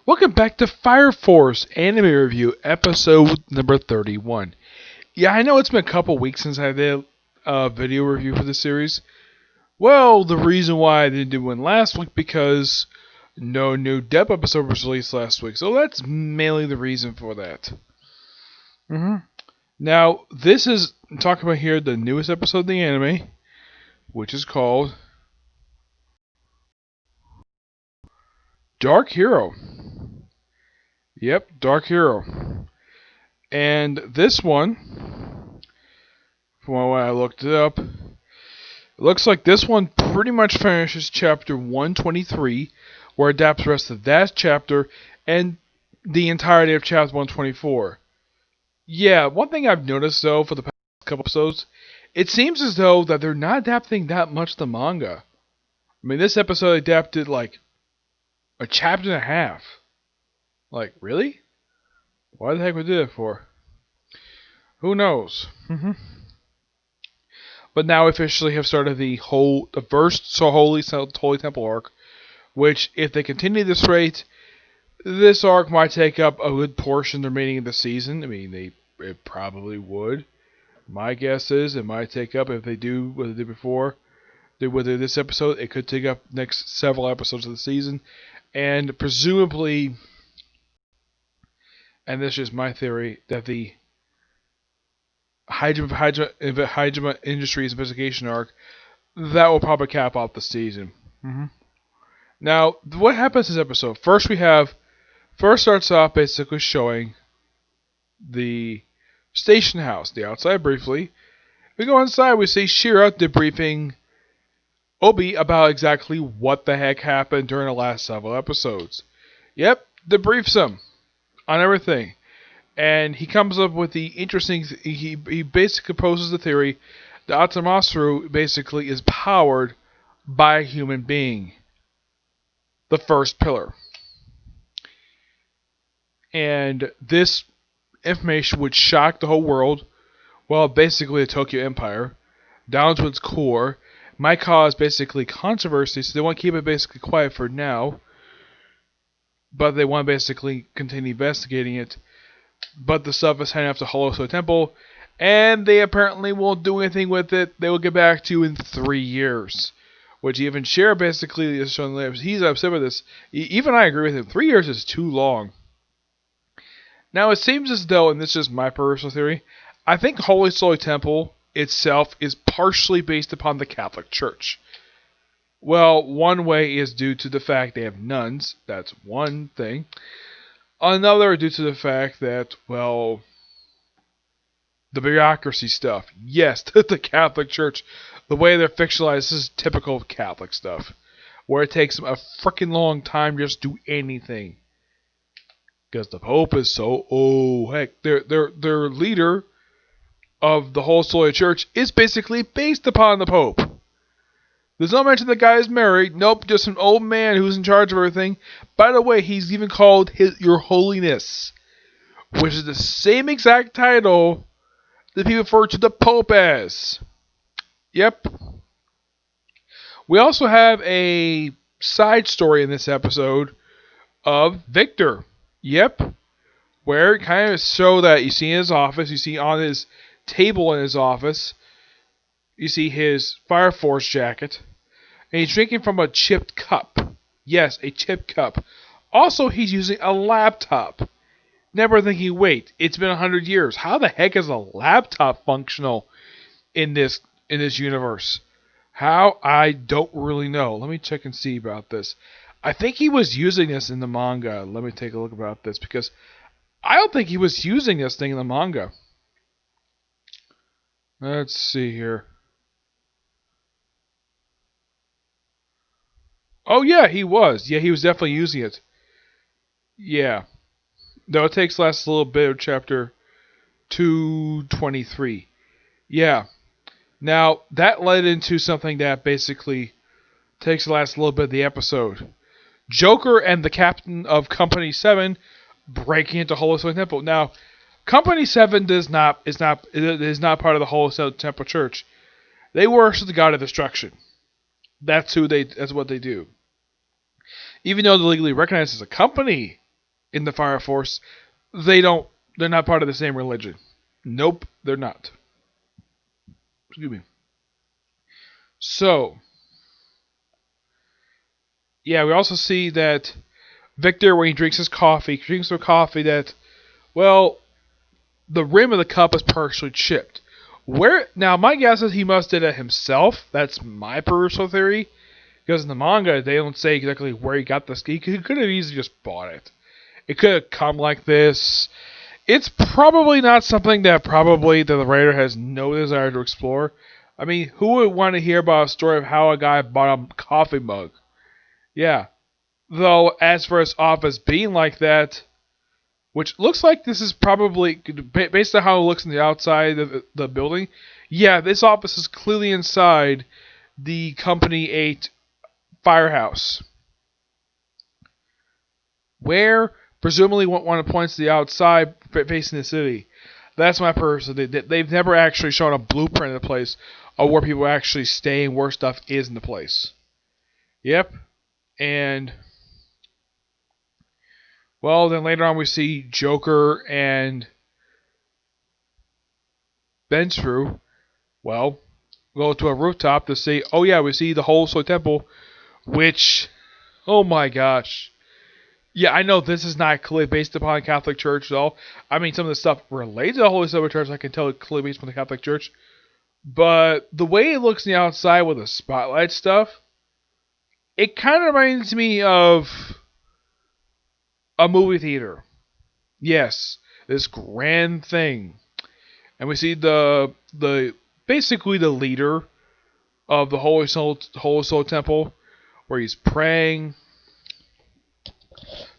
Welcome back to Fire Force Anime Review, episode number 31. Yeah, I know it's been a couple weeks since I did a video review for the series. Well, the reason why I didn't do one last week because no new depth episode was released last week, so that's mainly the reason for that. Now, this is talking about here the newest episode of the anime, which is called Dark Hero. Yep, Dark Hero. And this one, from what I looked it up, it looks like this one pretty much finishes chapter 123, where it adapts the rest of that chapter and the entirety of chapter 124. Yeah, one thing I've noticed though for the past couple episodes, it seems as though that they're not adapting that much the manga. I mean, this episode adapted like a chapter and a half. Like, really? Why the heck would they do that for? Who knows? But now officially have started the first Holy Temple arc, which, if they continue this rate, this arc might take up a good portion of the remaining of the season. I mean, it probably would. My guess is it might take up, if they do what they did before, with this episode, it could take up next several episodes of the season, and presumably, and this is my theory, that the Hydra Industries investigation arc, that will probably cap off the season. Now, what happens in this episode? First starts off basically showing the station house, the outside briefly. We go inside, we see Shira debriefing Obi about exactly what the heck happened during the last several episodes. Yep, debriefs him on everything. And he comes up with the interesting, he basically poses the theory that Amaterasu basically is powered by a human being. The first pillar. And this information would shock the whole world, well, basically the Tokyo Empire, down to its core. Might cause basically controversy, so they want to keep it basically quiet for now. But they want to basically continue investigating it. But the stuff is heading after Hollow Soul Temple, and they apparently won't do anything with it. They will get back to you in 3 years. Which even Shira basically is showing that he's upset with this. Even I agree with him. 3 years is too long. Now it seems as though, and this is my personal theory, I think Holy Soul Temple itself is partially based upon the Catholic Church. Well, one way is due to the fact they have nuns. That's one thing. Another due to the fact that, well, the bureaucracy stuff. Yes, the Catholic Church, the way they're fictionalized, this is typical Catholic stuff. Where it takes them a freaking long time just to do anything. Because the Pope is so, heck, their leader of the whole Holy Church is basically based upon the Pope. There's no mention the guy is married. Nope, just an old man who's in charge of everything. By the way, he's even called Your Holiness, which is the same exact title that people refer to the Pope as. Yep. We also have a side story in this episode of Victor. Yep. Where it kind of show that you see in his office, you see on his table in his office, you see his Fire Force jacket, and he's drinking from a chipped cup. Yes, a chipped cup. Also, he's using a laptop. Never thinking, wait, it's been 100 years. How the heck is a laptop functional in this universe? How? I don't really know. Let me check and see about this. I think he was using this in the manga. Let me take a look about this, because I don't think he was using this thing in the manga. Let's see here. Oh, yeah, he was. Yeah, he was definitely using it. Yeah. Though it takes last a little bit of chapter 223. Yeah. Now, that led into something that basically takes the last little bit of the episode. Joker and the captain of Company 7 breaking into Holy Soul Temple. Now, Company 7 is not part of the Holy Soul Temple Church. They worship the god of destruction. That's what they do. Even though they're legally recognized as a company in the Fire Force, they're not part of the same religion. Nope, they're not. Excuse me. So, yeah, we also see that Victor, when he drinks his coffee, drinks a coffee that, well, the rim of the cup is partially chipped. Where now, my guess is he must have did it himself. That's my personal theory, because in the manga they don't say exactly where he got this. He could have easily just bought it. It could have come like this. It's probably not something that the writer has no desire to explore. I mean, who would want to hear about a story of how a guy bought a coffee mug? Yeah. Though, as for his office being like that, which looks like this is probably, based on how it looks on the outside of the building, yeah, this office is clearly inside the Company 8 firehouse. Where, presumably, one points to the outside facing the city. That's my person. They've never actually shown a blueprint of the place of where people actually stay and where stuff is in the place. Yep. And, well, then later on we see Joker and Bensru, well, go to a rooftop to say, oh yeah, we see the Holy Soul Temple, which, oh my gosh. Yeah, I know this is not clearly based upon the Catholic Church at all. I mean, some of the stuff related to the Holy Soul Church I can tell is clearly based upon the Catholic Church. But the way it looks on the outside with the spotlight stuff, it kind of reminds me of a movie theater. Yes, this grand thing. And we see the basically the leader of the Holy Soul Temple, where he's praying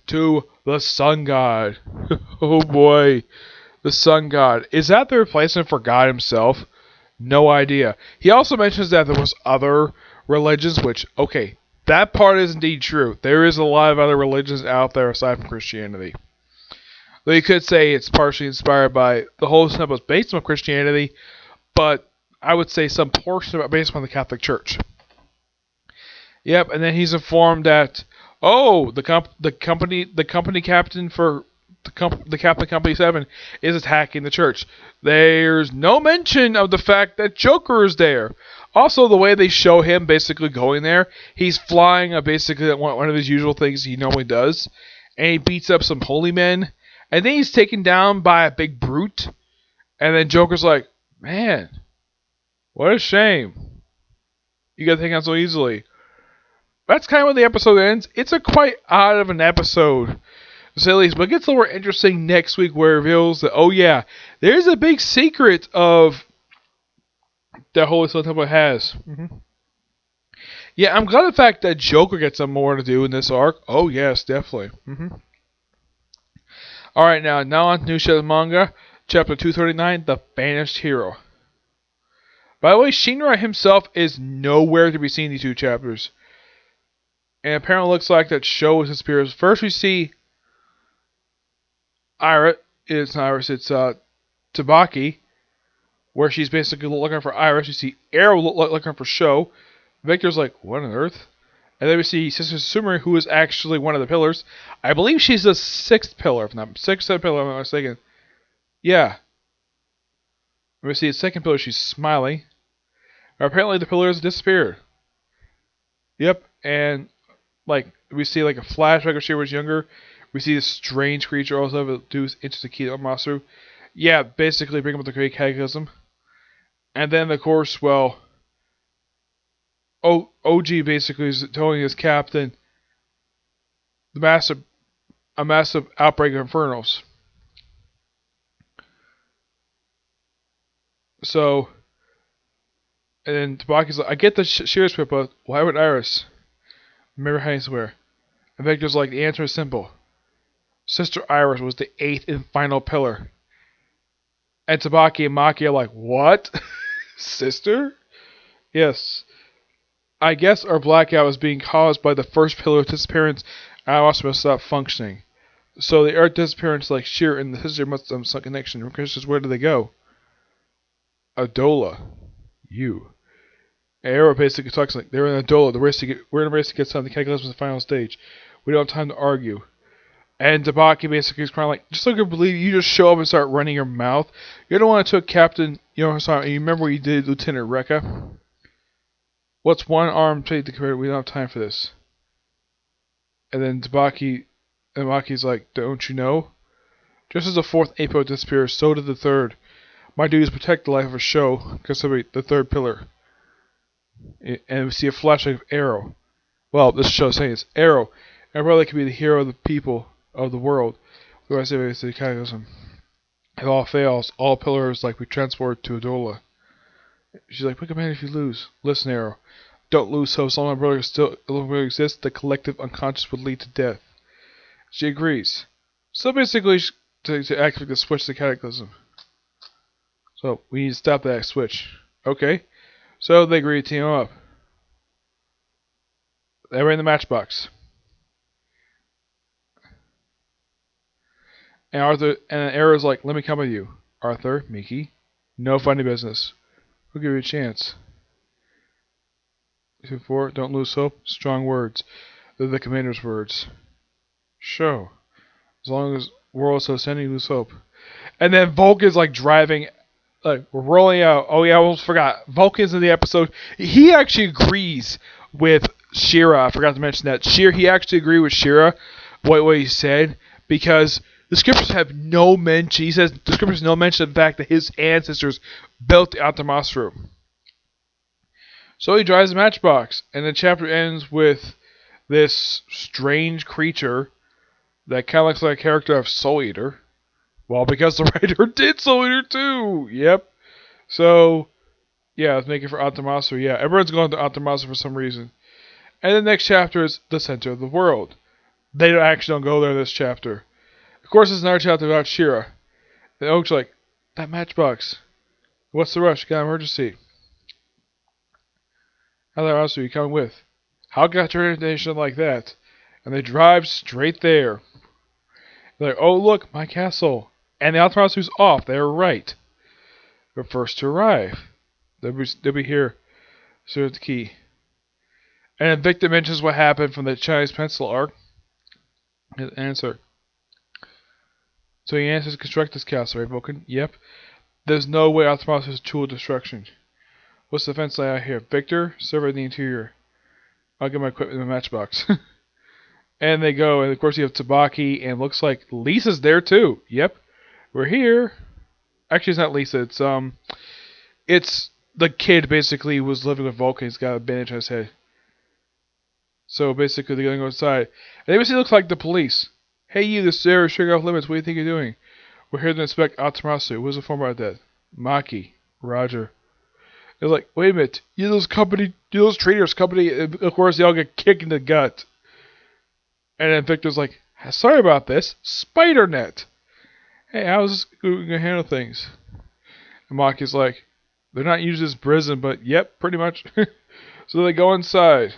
to the Sun God. Oh boy, the Sun God. Is that the replacement for God himself? No idea. He also mentions that there was other religions, which, okay, that part is indeed true. There is a lot of other religions out there aside from Christianity. Though you could say it's partially inspired by the Holy Temple is based on Christianity, but I would say some portion of it based on the Catholic Church. Yep, and then he's informed that, oh, the company captain for the Captain Company 7 is attacking the church. There's no mention of the fact that Joker is there. Also, the way they show him basically going there, he's flying basically one of his usual things he normally does, and he beats up some holy men, and then he's taken down by a big brute, and then Joker's like, man, what a shame. You got taken out so easily. That's kind of when the episode ends. It's a quite odd of an episode, to say the least, but it gets a little more interesting next week where it reveals that, oh yeah, there's a big secret of that Holy Soul Temple has. Yeah, I'm glad the fact that Joker gets some more to do in this arc. Oh yes, definitely. Alright, now on to New Shadow Manga, Chapter 239, The Vanished Hero. By the way, Shinra himself is nowhere to be seen in these two chapters. And apparently looks like that Sho disappears. First we see Iris. It's not Iris, it's Tabaki, where she's basically looking for Iris. You see Arrow looking for Sho. Victor's like, what on earth? And then we see Sister Sumire, who is actually one of the pillars. I believe she's the sixth pillar, if not sixth pillar, if I'm not mistaken. Yeah. We see the second pillar, she's smiling. Apparently the pillars disappeared. Yep, and like we see like a flashback of she was younger. We see this strange creature also introduced into the Kido Masaru. Yeah, basically bring up the Great Cataclysm. And then of course, well, OG basically is telling his captain a massive outbreak of Infernos. So, and then Tabaki's like, I get the sheer spit, but why would Iris? Remember how you swear. And Victor's like, the answer is simple. Sister Iris was the 8th and final pillar. And Tabaki and Maki are like, what? Sister? Yes. I guess our blackout was being caused by the first pillar's disappearance, and I also must stop functioning. So the Earth disappearance like Sheer and the sister must have some connection. Because where do they go? Adola. You. Arrow basically talks like, they're in Adola. We're in a race to get some. The Cataclysm is the final stage. We don't have time to argue. And Tabaki basically is kind of like, just so I can believe you just show up and start running your mouth. You're the one that took Captain, sorry, you remember what you did, Lieutenant Rekka? What's one arm take the commander? We don't have time for this. And then Tabaki's like, don't you know? Just as the fourth Apo disappears, so did the third. My duty is to protect the life of a show, consider the third pillar. And we see a flashlight of Arrow. Well, this show is saying it's Arrow. And brother can be the hero of the people of the world. We always say it's the cataclysm. If all fails, all pillars like we transport to Adola. She's like, "Pick a man if you lose." Listen, Arrow. Don't lose hope. So long my brother still exists, the collective unconscious would lead to death. She agrees. So basically, to activate the switch to Cataclysm. So we need to stop that switch. Okay. So they agree to team up. They were in the matchbox. And Arrow's like, "Let me come with you." Arthur, Miki, no funny business. We'll give you a chance. 2-4, don't lose hope. Strong words. They're the commander's words. Show. As long as we're also sending lose hope. And then Vulcan's like driving, like we're rolling out. Oh yeah, I almost forgot. Vulcan's in the episode. He actually agrees with Shira. I forgot to mention that. He actually agreed with Shira what he said, because the scriptures have no mention. He says the scriptures no mention of the fact that his ancestors built the Atamasru. So he drives the matchbox, and the chapter ends with this strange creature that kind of looks like a character of Soul Eater. Well, because the writer did Soul Eater too. Yep. So, yeah, let's make it for Atamasru. Yeah, everyone's going to Atamasru for some reason. And the next chapter is the center of the world. They don't go there in this chapter. Of course, there's another chapter about Shira. And Oak's like, that matchbox. What's the rush? Got an emergency. How else are you coming with? How got your information like that? And they drive straight there. They're like, oh look, my castle. And the Atamasru's off. They were right. They're first to arrive. They'll be here. So at the key. And then Victor mentions what happened from the Chinese pencil arc. His answer. So he answers, construct this castle, right, Vulcan? Yep. There's no way Atamasru is a tool of destruction. What's the fence layout here? Victor, survey the interior. I'll get my equipment in the matchbox. And they go, and of course you have Tabaki, and looks like Lisa's there too. Yep. We're here. Actually, it's not Lisa. It's the kid basically who was living with Vulcan. He's got a bandage on his head. So basically, they're gonna go inside. And they basically look like the police. Hey, you, this area is sugar off limits. What do you think you're doing? We're here to inspect Atamasru. What's the form about that? Maki. Roger. They're like, wait a minute. You those traitors company. Of course, they all get kicked in the gut. And then Victor's like, sorry about this. SpiderNet. Hey, how's this going to handle things? And Maki's like, they're not used as prison, but yep, pretty much. So they go inside.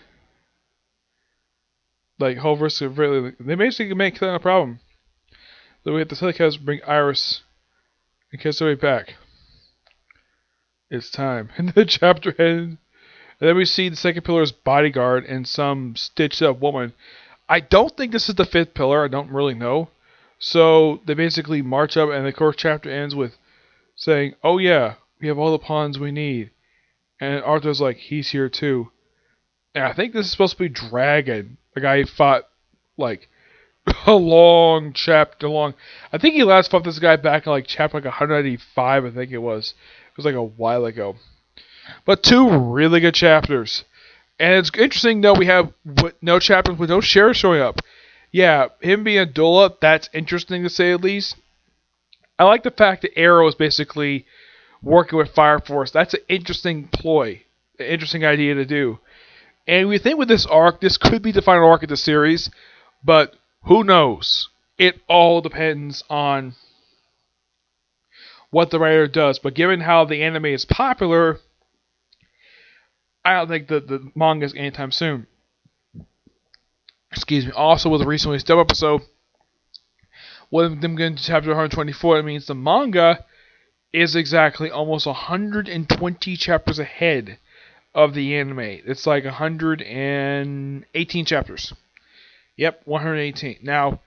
Like, whole risk of really, they basically make that a problem. So we have to tell the cats to bring Iris and kiss her way back. It's time. And the chapter ends. And then we see the second pillar's bodyguard and some stitched up woman. I don't think this is the fifth pillar. I don't really know. So they basically march up, and the course chapter ends with saying, oh yeah, we have all the pawns we need. And Arthur's like, he's here too. And I think this is supposed to be Dragon. The guy who fought like a long chapter long. I think he last fought this guy back in like chapter like 185, I think it was. It was like a while ago. But two really good chapters. And it's interesting though we have no chapters with no Sheriff showing up. Yeah, him being Adola, that's interesting to say at least. I like the fact that Arrow is basically working with Fire Force. That's an interesting ploy. An interesting idea to do. And we think with this arc, this could be the final arc of the series. But who knows? It all depends on what the writer does. But given how the anime is popular, I don't think the manga is anytime soon. Excuse me. Also, with the recently step episode, with them getting to chapter 124, it means the manga is exactly almost 120 chapters ahead of the anime. It's like 118 chapters. Yep, 118. Now,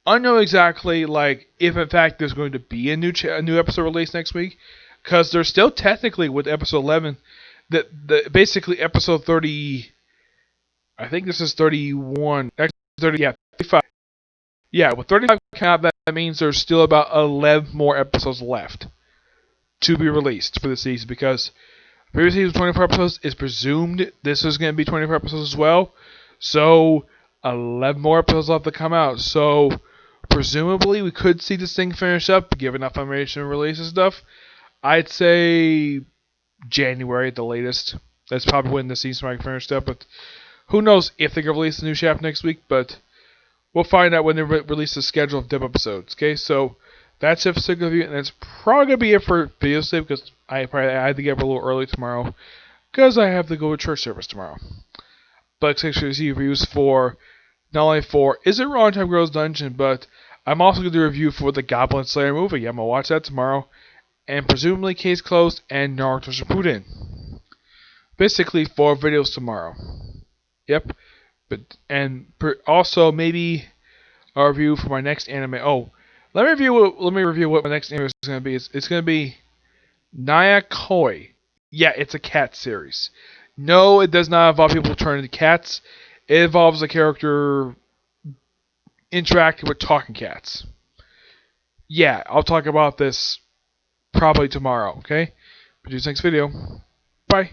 I know exactly like if in fact there's going to be a new episode released next week, because they're still technically with episode 11, that the basically episode 30. I think this is 31. Actually, 30. Yeah, 35. Yeah, with 35 coming out, that means there's still about 11 more episodes left to be released for the season, because previous season was 24 episodes. It's presumed this is going to be 24 episodes as well. So 11 more episodes left to come out. So presumably we could see this thing finish up, given enough information and release and stuff. I'd say January at the latest. That's probably when the season might finish up. But who knows if they can release the new Shaft next week. But we'll find out when they release the schedule of dip episodes. Okay, so that's it for Sick of You, and that's probably going to be it for video save, because I had to get up a little early tomorrow because I have to go to church service tomorrow. But expect to see reviews for not only for Is It Wrong Time Girls Dungeon, but I'm also going to do a review for the Goblin Slayer movie. I'm going to watch that tomorrow. And presumably Case Closed and Naruto Shippuden. Basically 4 videos tomorrow. Yep. Also maybe a review for my next anime. Oh, let me review what my next anime is going to be. It's going to be Naya Koi. Yeah, it's a cat series. No, it does not involve people turning into cats. It involves a character interacting with talking cats. Yeah, I'll talk about this probably tomorrow, okay? Produce next video. Bye.